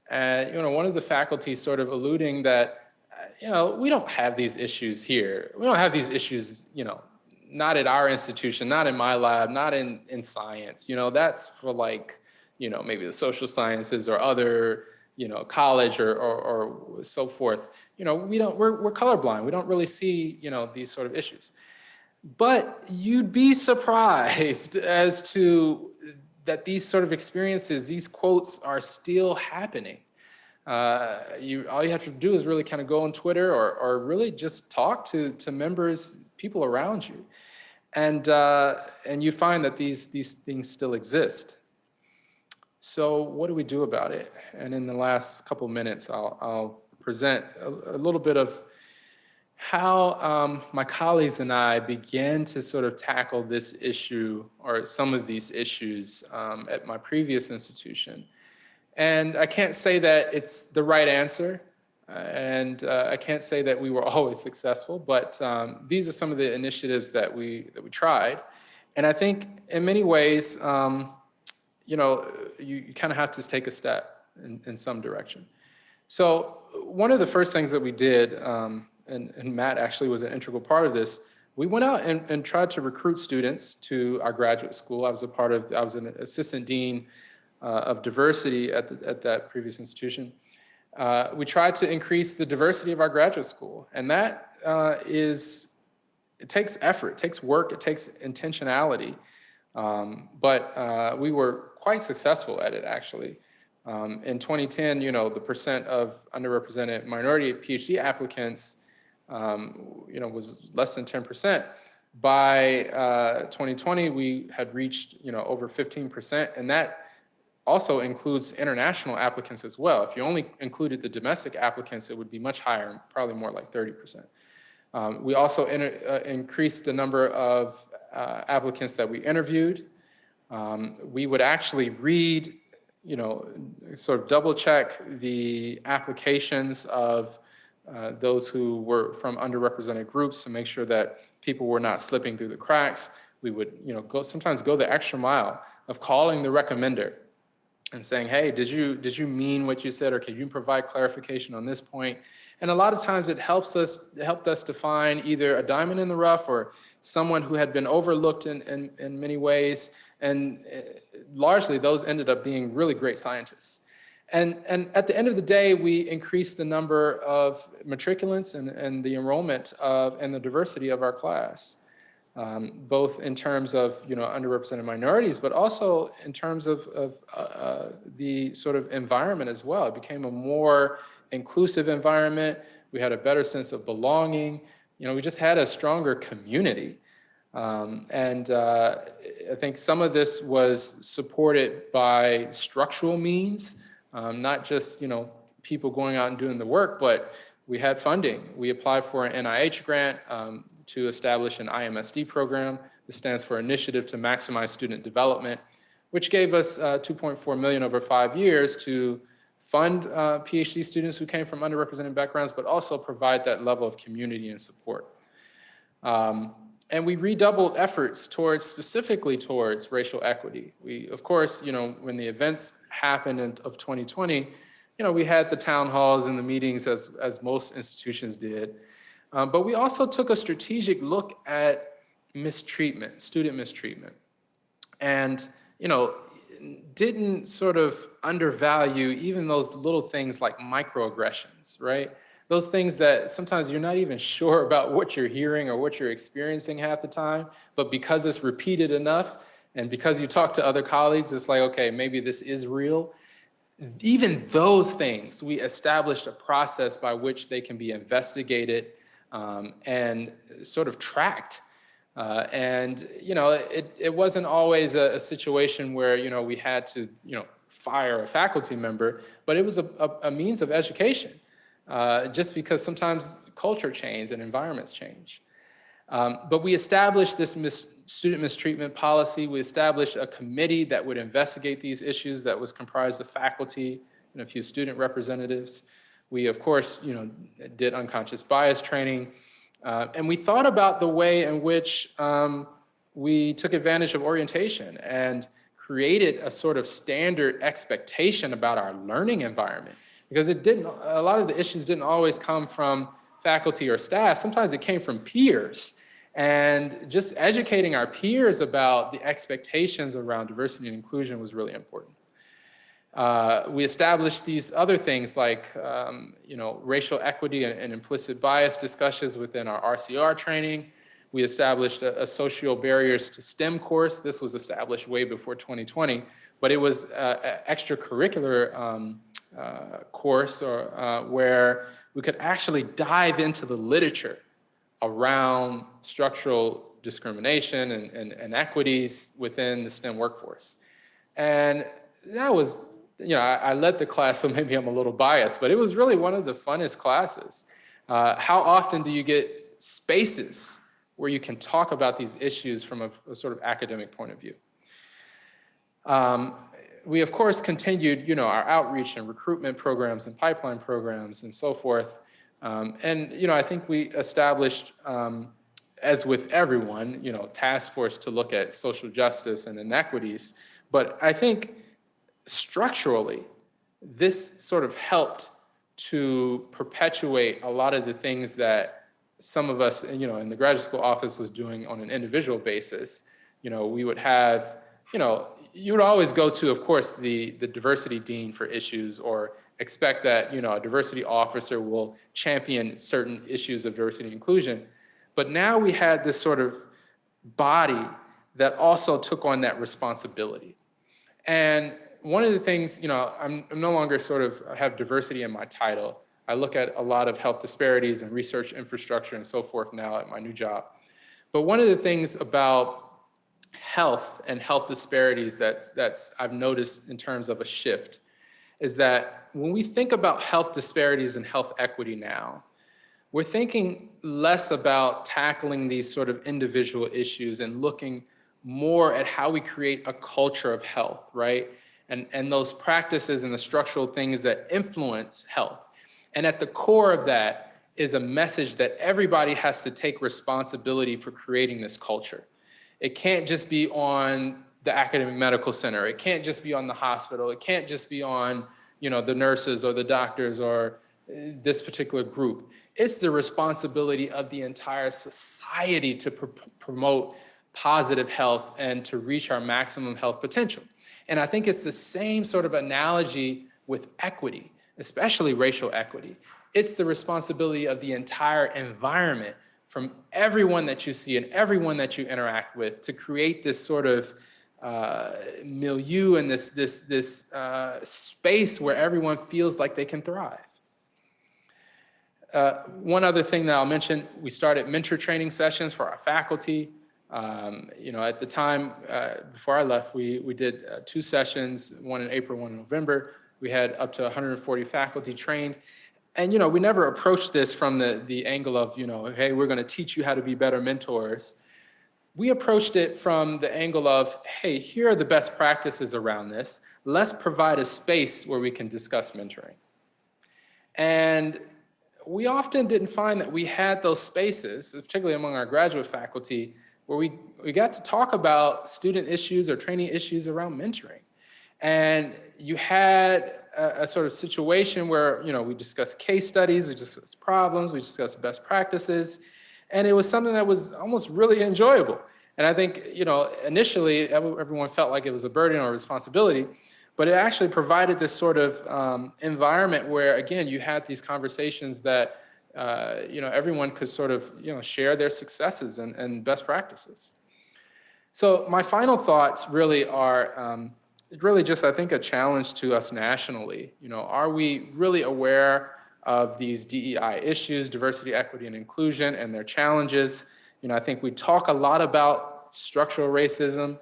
And one of the faculty sort of alluding that, we don't have these issues here. We don't have these issues, not at our institution, not in my lab, not in science. That's for like, maybe the social sciences or other, college or so forth. We're colorblind. We don't really see, these sort of issues. But you'd be surprised as to that these sort of experiences, these quotes are still happening. All you have to do is really kind of go on Twitter or really just talk to members, people around you. And you find that these things still exist. So what do we do about it? And in the last couple minutes, I'll present a little bit of how my colleagues and I began to sort of tackle this issue or some of these issues at my previous institution. And I can't say that it's the right answer, and I can't say that we were always successful, but these are some of the initiatives that we tried. And I think in many ways, you kind of have to take a step in some direction. So one of the first things that we did, and Matt actually was an integral part of this, we went out and tried to recruit students to our graduate school. I was an assistant dean of diversity at that previous institution. We tried to increase the diversity of our graduate school, and that it takes effort, it takes work, it takes intentionality, but we were quite successful at it, actually. In 2010, the percent of underrepresented minority PhD applicants was less than 10%. By 2020, we had reached, over 15%, and that also includes international applicants as well. If you only included the domestic applicants, it would be much higher, probably more like 30%. We also increased the number of applicants that we interviewed. We would actually read, sort of double check the applications of those who were from underrepresented groups to make sure that people were not slipping through the cracks. We would, sometimes go the extra mile of calling the recommender and saying, hey, did you mean what you said, or can you provide clarification on this point? And a lot of times it helped us to find either a diamond in the rough or someone who had been overlooked in many ways. And largely those ended up being really great scientists. And at the end of the day, we increased the number of matriculants and the enrollment and the diversity of our class, both in terms of underrepresented minorities, but also in terms of the sort of environment as well. It became a more inclusive environment. We had a better sense of belonging. We just had a stronger community. And I think some of this was supported by structural means. Not just people going out and doing the work, but we had funding. We applied for an NIH grant to establish an IMSD program. This stands for Initiative to Maximize Student Development, which gave us $2.4 million over 5 years to fund PhD students who came from underrepresented backgrounds, but also provide that level of community and support. And we redoubled efforts specifically towards racial equity. We, of course, when the events happened of 2020, we had the town halls and the meetings as most institutions did. But we also took a strategic look at mistreatment, student mistreatment. And, didn't sort of undervalue even those little things like microaggressions, right? Those things that sometimes you're not even sure about what you're hearing or what you're experiencing half the time, but because it's repeated enough and because you talk to other colleagues, it's like, okay, maybe this is real. even those things, we established a process by which they can be investigated and sort of tracked. And it wasn't always a situation where we had to fire a faculty member, but it was a means of education, just because sometimes culture changes and environments change. But we established this student mistreatment policy. We established a committee that would investigate these issues that was comprised of faculty and a few student representatives. We, of course, did unconscious bias training. And we thought about the way in which we took advantage of orientation and created a sort of standard expectation about our learning environment. Because a lot of the issues didn't always come from faculty or staff. Sometimes it came from peers. And just educating our peers about the expectations around diversity and inclusion was really important. We established these other things like, racial equity and implicit bias discussions within our RCR training. We established a social barriers to STEM course. This was established way before 2020, but it was an extracurricular course where we could actually dive into the literature around structural discrimination and inequities within the STEM workforce. And that was, I led the class, so maybe I'm a little biased, but it was really one of the funnest classes. How often do you get spaces where you can talk about these issues from a sort of academic point of view? We, of course, continued, our outreach and recruitment programs and pipeline programs and so forth. And I think we established, as with everyone, task force to look at social justice and inequities. But I think structurally, this sort of helped to perpetuate a lot of the things that some of us, in the graduate school office was doing on an individual basis. We would have, you would always go to, of course, the diversity dean for issues, or expect that, a diversity officer will champion certain issues of diversity and inclusion. But now we had this sort of body that also took on that responsibility. And one of the things, I'm no longer sort of have diversity in my title. I look at a lot of health disparities and research infrastructure and so forth now at my new job. But one of the things about health and health disparities that's I've noticed in terms of a shift is that when we think about health disparities and health equity now, we're thinking less about tackling these sort of individual issues and looking more at how we create a culture of health, right? And those practices and the structural things that influence health. And at the core of that is a message that everybody has to take responsibility for creating this culture. It can't just be on the academic medical center. It can't just be on the hospital. It can't just be on, the nurses or the doctors or this particular group. It's the responsibility of the entire society to promote positive health and to reach our maximum health potential. And I think it's the same sort of analogy with equity, especially racial equity. It's the responsibility of the entire environment, from everyone that you see and everyone that you interact with, to create this sort of milieu and this space where everyone feels like they can thrive. One other thing that I'll mention, we started mentor training sessions for our faculty. At the time, before I left, we did 2 sessions, one in April, one in November. We had up to 140 faculty trained. And, we never approached this from the angle of, hey, we're going to teach you how to be better mentors. We approached it from the angle of, hey, here are the best practices around this. Let's provide a space where we can discuss mentoring. And we often didn't find that we had those spaces, particularly among our graduate faculty, where we got to talk about student issues or training issues around mentoring. And you had a sort of situation where, we discussed case studies, we discussed problems, we discussed best practices, and it was something that was almost really enjoyable. And I think, initially everyone felt like it was a burden or a responsibility, but it actually provided this sort of environment where, again, you had these conversations that, everyone could sort of, share their successes and best practices. So my final thoughts really are, really just, I think, a challenge to us nationally. Are we really aware of these DEI issues, diversity, equity, and inclusion, and their challenges? I think we talk a lot about structural racism.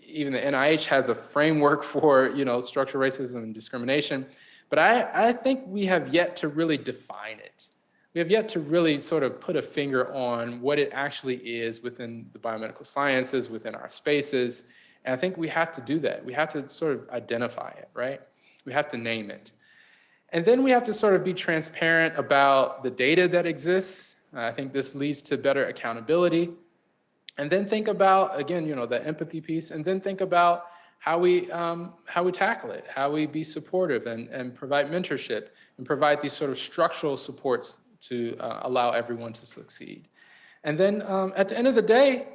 Even the NIH has a framework for, structural racism and discrimination. But I think we have yet to really define it. We have yet to really sort of put a finger on what it actually is within the biomedical sciences, within our spaces. And I think we have to do that. We have to sort of identify it, right? We have to name it. And then we have to sort of be transparent about the data that exists. I think this leads to better accountability. And then think about, again, the empathy piece, and then think about how we tackle it, how we be supportive and provide mentorship and provide these sort of structural supports to allow everyone to succeed. And then at the end of the day,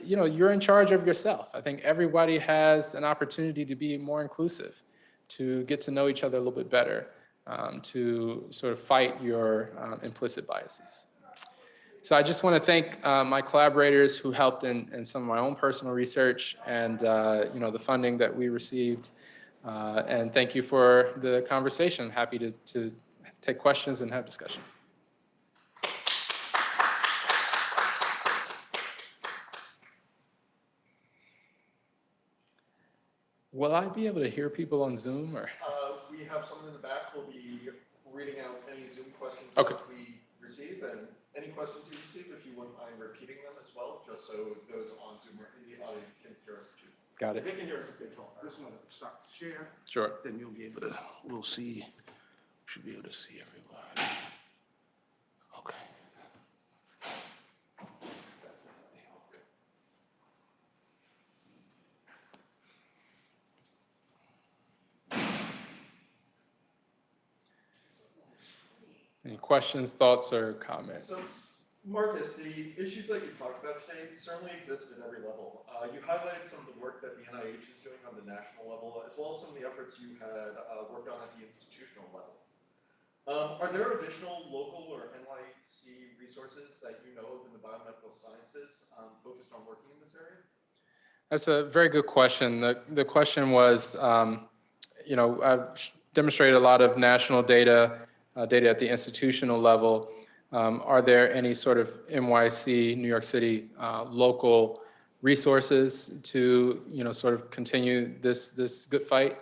you're in charge of yourself. I think everybody has an opportunity to be more inclusive, to get to know each other a little bit better, to sort of fight your implicit biases. So I just want to thank my collaborators who helped in some of my own personal research and the funding that we received. And thank you for the conversation. I'm happy to take questions and have discussion. Will I be able to hear people on Zoom or? We have someone in the back who will be reading out any Zoom questions okay. that we receive, and any questions you receive, if you wouldn't mind repeating them as well, just so those on Zoom or in the audience can hear us too. Got it. They can hear us if they talk. I just want to start the share. Sure. Then you'll be able to, we'll see, should be able to see everybody. Okay. Any questions, thoughts, or comments? So, Marcus, the issues that you talked about today certainly exist at every level. You highlighted some of the work that the NIH is doing on the national level, as well as some of the efforts you had worked on at the institutional level. Are there additional local or NYC resources that you know of in the biomedical sciences focused on working in this area? That's a very good question. The question was, I've demonstrated a lot of national data at the institutional level. Are there any sort of NYC, New York City, local resources to, sort of continue this good fight?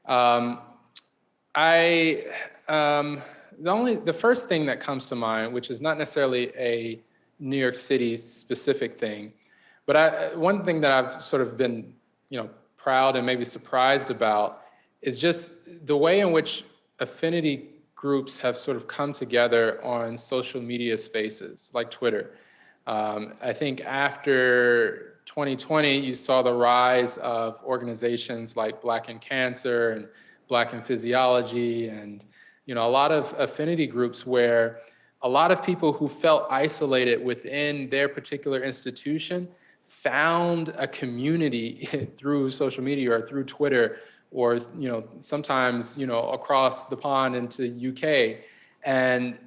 The first thing that comes to mind, which is not necessarily a New York City specific thing, but one thing that I've sort of been, proud and maybe surprised about is just the way in which affinity groups have sort of come together on social media spaces like Twitter. I think after 2020, you saw the rise of organizations like Black in Cancer and Black in Physiology and a lot of affinity groups where a lot of people who felt isolated within their particular institution found a community through social media or through Twitter or sometimes across the pond into UK, and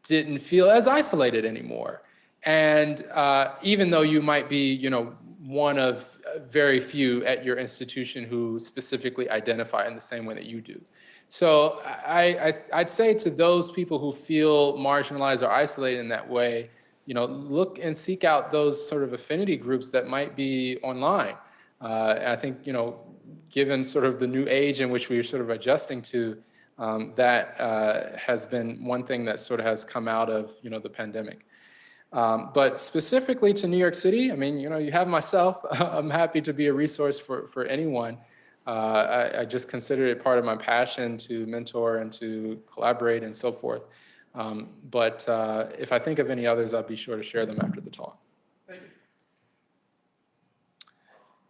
didn't feel as isolated anymore. And even though you might be one of very few at your institution who specifically identify in the same way that you do. So I'd say to those people who feel marginalized or isolated in that way, look and seek out those sort of affinity groups that might be online. And I think given sort of the new age in which we're sort of adjusting to, that has been one thing that sort of has come out of, the pandemic. But specifically to New York City, I mean, you have myself. I'm happy to be a resource for anyone. I just consider it part of my passion to mentor and to collaborate and so forth. But if I think of any others, I'll be sure to share them after the talk. Thank you.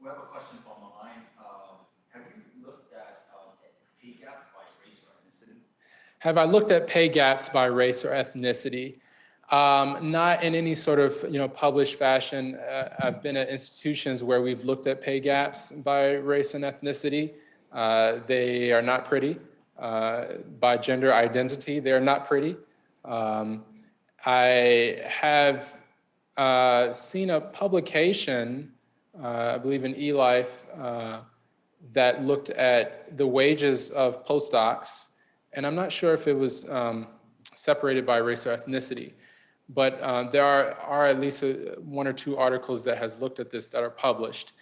We have a question from the line. Have you looked at pay gaps by race or ethnicity? Have I looked at pay gaps by race or ethnicity? Not in any sort of published fashion. I've been at institutions where we've looked at pay gaps by race and ethnicity. They are not pretty. By gender identity, they are not pretty. I have seen a publication, I believe in eLife, that looked at the wages of postdocs, and I'm not sure if it was separated by race or ethnicity, but there are at least one or two articles that has looked at this that are published.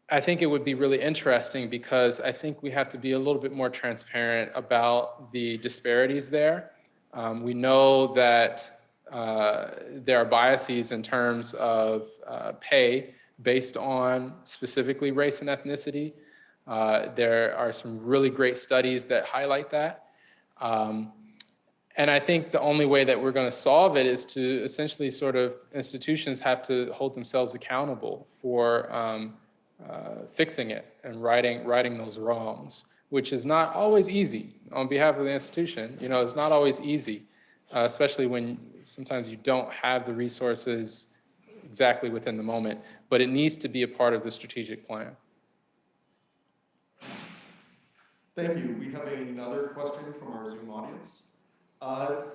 I think it would be really interesting because I think we have to be a little bit more transparent about the disparities there. We know that there are biases in terms of pay based on specifically race and ethnicity. There are some really great studies that highlight that. And I think the only way that we're going to solve it is to essentially sort of institutions have to hold themselves accountable for fixing it and righting those wrongs, which is not always easy on behalf of the institution. You know, it's not always easy, especially when sometimes you don't have the resources exactly within the moment, but it needs to be a part of the strategic plan. Thank you. We have another question from our Zoom audience.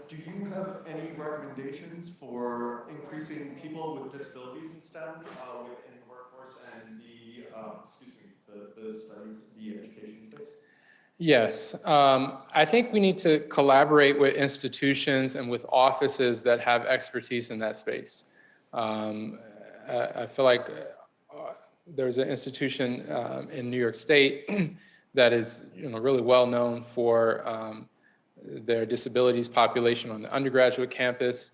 Do you have any recommendations for increasing people with disabilities in STEM within the workforce and the education space? Yes, I think we need to collaborate with institutions and with offices that have expertise in that space. I feel like there's an institution in New York State that is, really well known for their disabilities population on the undergraduate campus.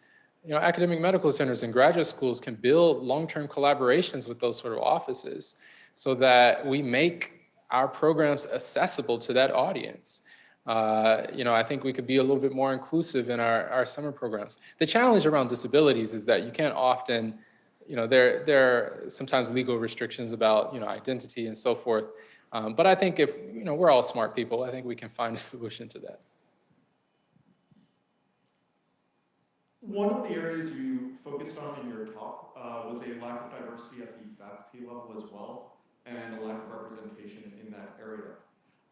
Academic medical centers and graduate schools can build long-term collaborations with those sort of offices so that we make our programs accessible to that audience. I think we could be a little bit more inclusive in our summer programs. The challenge around disabilities is that you can't often, there are sometimes legal restrictions about, identity and so forth. But I think if, we're all smart people, I think we can find a solution to that. One of the areas you focused on in your talk was a lack of diversity at the faculty level as well, and a lack of representation in that area.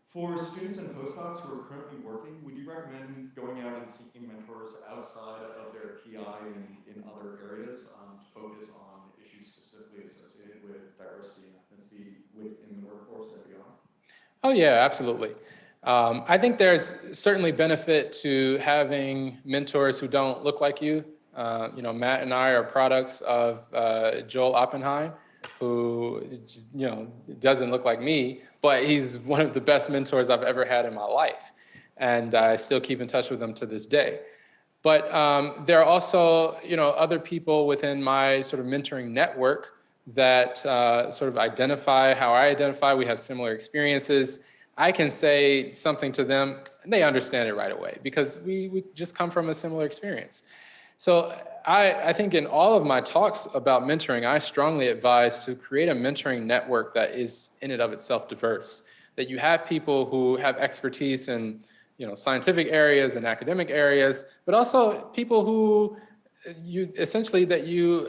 For students and postdocs who are currently working, would you recommend going out and seeking mentors outside of their PI and in other areas to focus on issues specifically associated with diversity and ethnicity within the workforce and beyond? Oh yeah, absolutely. I think there's certainly benefit to having mentors who don't look like you. Matt and I are products of Joel Oppenheim, who just, doesn't look like me, but he's one of the best mentors I've ever had in my life. And I still keep in touch with him to this day. But there are also, other people within my sort of mentoring network that sort of identify how I identify. We have similar experiences. I can say something to them, and they understand it right away because we just come from a similar experience. So I think in all of my talks about mentoring, I strongly advise to create a mentoring network that is in and of itself diverse, that you have people who have expertise in scientific areas and academic areas, but also people who you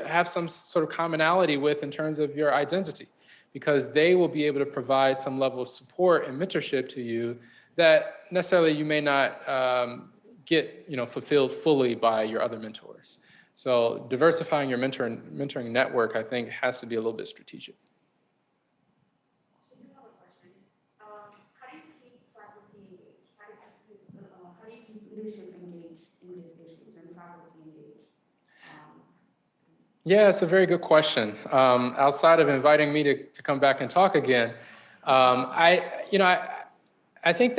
have some sort of commonality with in terms of your identity, because they will be able to provide some level of support and mentorship to you that necessarily you may not get fulfilled fully by your other mentors. So diversifying your mentoring network, I think, has to be a little bit strategic. I do have a question. How do you keep faculty engaged? How do you keep leadership engaged in these issues and faculty engaged? Yeah, it's a very good question. Outside of inviting me to come back and talk again, I think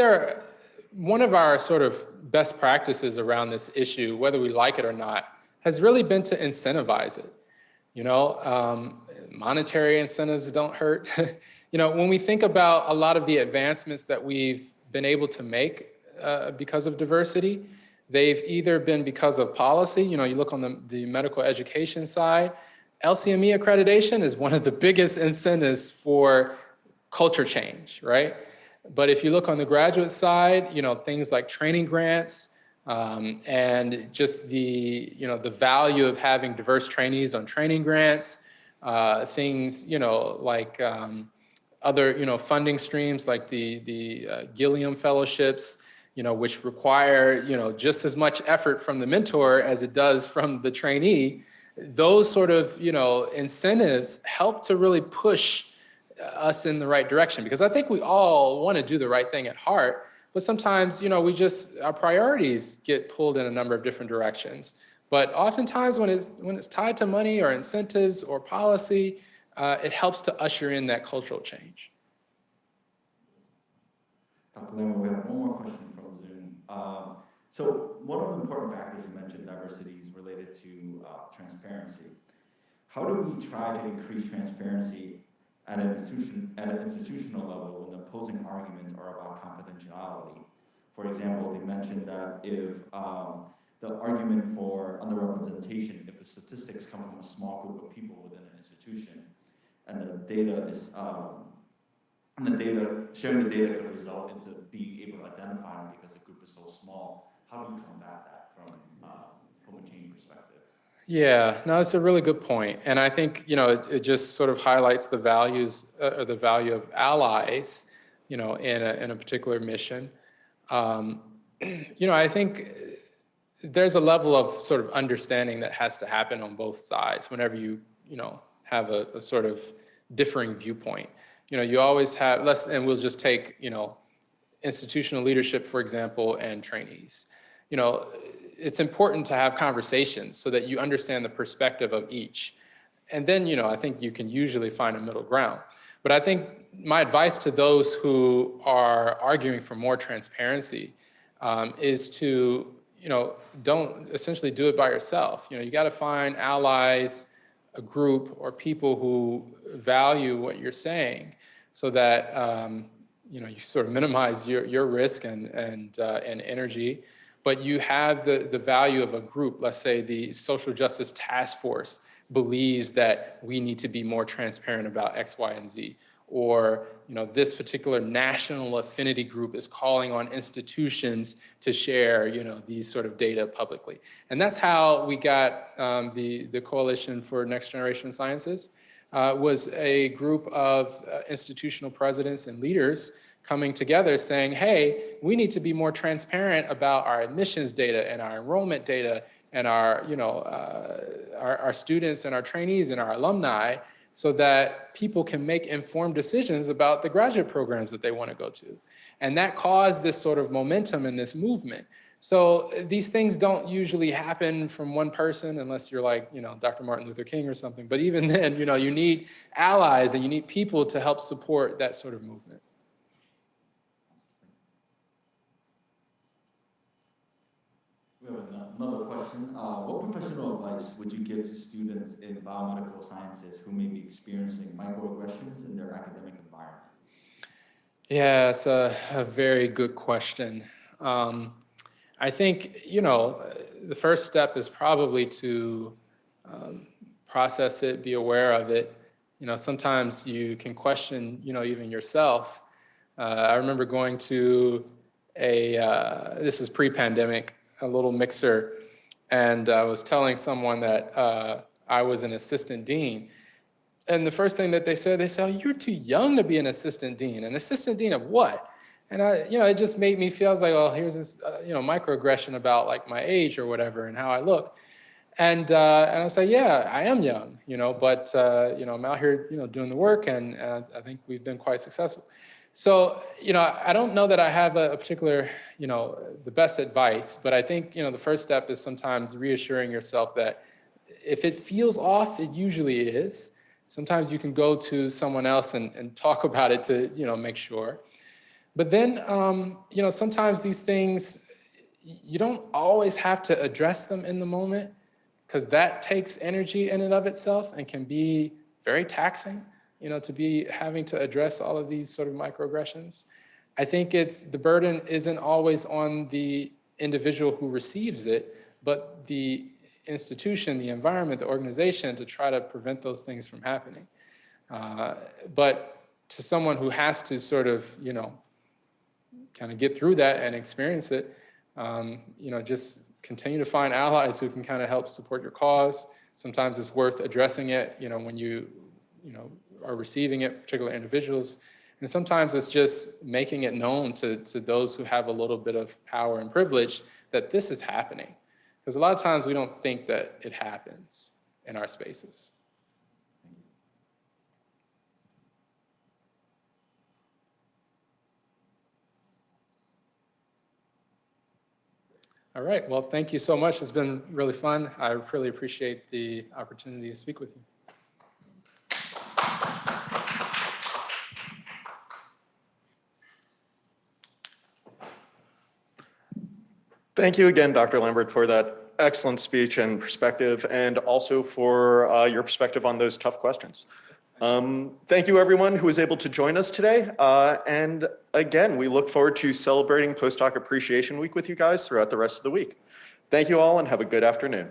one of our sort of best practices around this issue, whether we like it or not, has really been to incentivize it. Monetary incentives don't hurt. When we think about a lot of the advancements that we've been able to make because of diversity, they've either been because of policy. You look on the medical education side, LCME accreditation is one of the biggest incentives for culture change, right? But if you look on the graduate side, things like training grants and just the value of having diverse trainees on training grants, things, like other, funding streams like the Gilliam fellowships, which require, just as much effort from the mentor as it does from the trainee. Those sort of, incentives help to really push us in the right direction, because I think we all want to do the right thing at heart, but sometimes, our priorities get pulled in a number of different directions. But oftentimes when it's tied to money or incentives or policy, it helps to usher in that cultural change. Dr. Lambert, we have one more question from Zoom. So one of the important factors you mentioned, diversity, is related to transparency. How do we try to increase transparency at an institutional level when the opposing arguments are about confidentiality? For example, they mentioned that if the argument for underrepresentation, if the statistics come from a small group of people within an institution, and the data is sharing the data could result into being able to identify them because the group is so small. How do you combat that from a chain perspective? Yeah, no, it's a really good point. And I think, it just sort of highlights the values or the value of allies, in a particular mission. I think there's a level of sort of understanding that has to happen on both sides whenever you have a sort of differing viewpoint. You always have and we'll just take, institutional leadership, for example, and trainees. It's important to have conversations so that you understand the perspective of each. And then, I think you can usually find a middle ground. But I think my advice to those who are arguing for more transparency is to, don't essentially do it by yourself. You got to find allies, a group, or people who value what you're saying, so that you sort of minimize your risk and energy, but you have the value of a group. Let's say the Social Justice Task Force believes that we need to be more transparent about X, Y, and Z. Or, this particular national affinity group is calling on institutions to share, these sort of data publicly. And that's how we got the Coalition for Next Generation Sciences. Was a group of institutional presidents and leaders coming together saying, hey, we need to be more transparent about our admissions data and our enrollment data and our students and our trainees and our alumni, so that people can make informed decisions about the graduate programs that they want to go to. And that caused this sort of momentum in this movement. So these things don't usually happen from one person unless you're like, Dr. Martin Luther King or something. But even then, you need allies and you need people to help support that sort of movement. We have another question. What professional advice would you give to students in biomedical sciences who may be experiencing microaggressions in their academic environments? Yeah, it's a very good question. I think, the first step is probably to process it, be aware of it. Sometimes you can question, even yourself. I remember going to this was pre-pandemic, a little mixer, and I was telling someone that I was an assistant dean. And the first thing that they said, oh, you're too young to be an assistant dean. An assistant dean of what? And it just made me feel, I was like, well, here's this, microaggression about like my age or whatever and how I look. And I was like, yeah, I am young, but, I'm out here, doing the work, and I think we've been quite successful. So, I don't know that I have a particular, the best advice, but I think, the first step is sometimes reassuring yourself that if it feels off, it usually is. Sometimes you can go to someone else and talk about it to, make sure. But then, sometimes these things, you don't always have to address them in the moment, because that takes energy in and of itself and can be very taxing, to be having to address all of these sort of microaggressions. I think the burden isn't always on the individual who receives it, but the institution, the environment, the organization, to try to prevent those things from happening. But to someone who has to sort of, kind of get through that and experience it, just continue to find allies who can kind of help support your cause. Sometimes it's worth addressing it, when you are receiving it, particular individuals. And sometimes it's just making it known to those who have a little bit of power and privilege that this is happening. Because a lot of times we don't think that it happens in our spaces. All right, well, thank you so much. It's been really fun. I really appreciate the opportunity to speak with you. Thank you again, Dr. Lambert, for that excellent speech and perspective, and also for your perspective on those tough questions. Thank you, everyone who was able to join us today. And again, we look forward to celebrating Postdoc Appreciation Week with you guys throughout the rest of the week. Thank you all and have a good afternoon.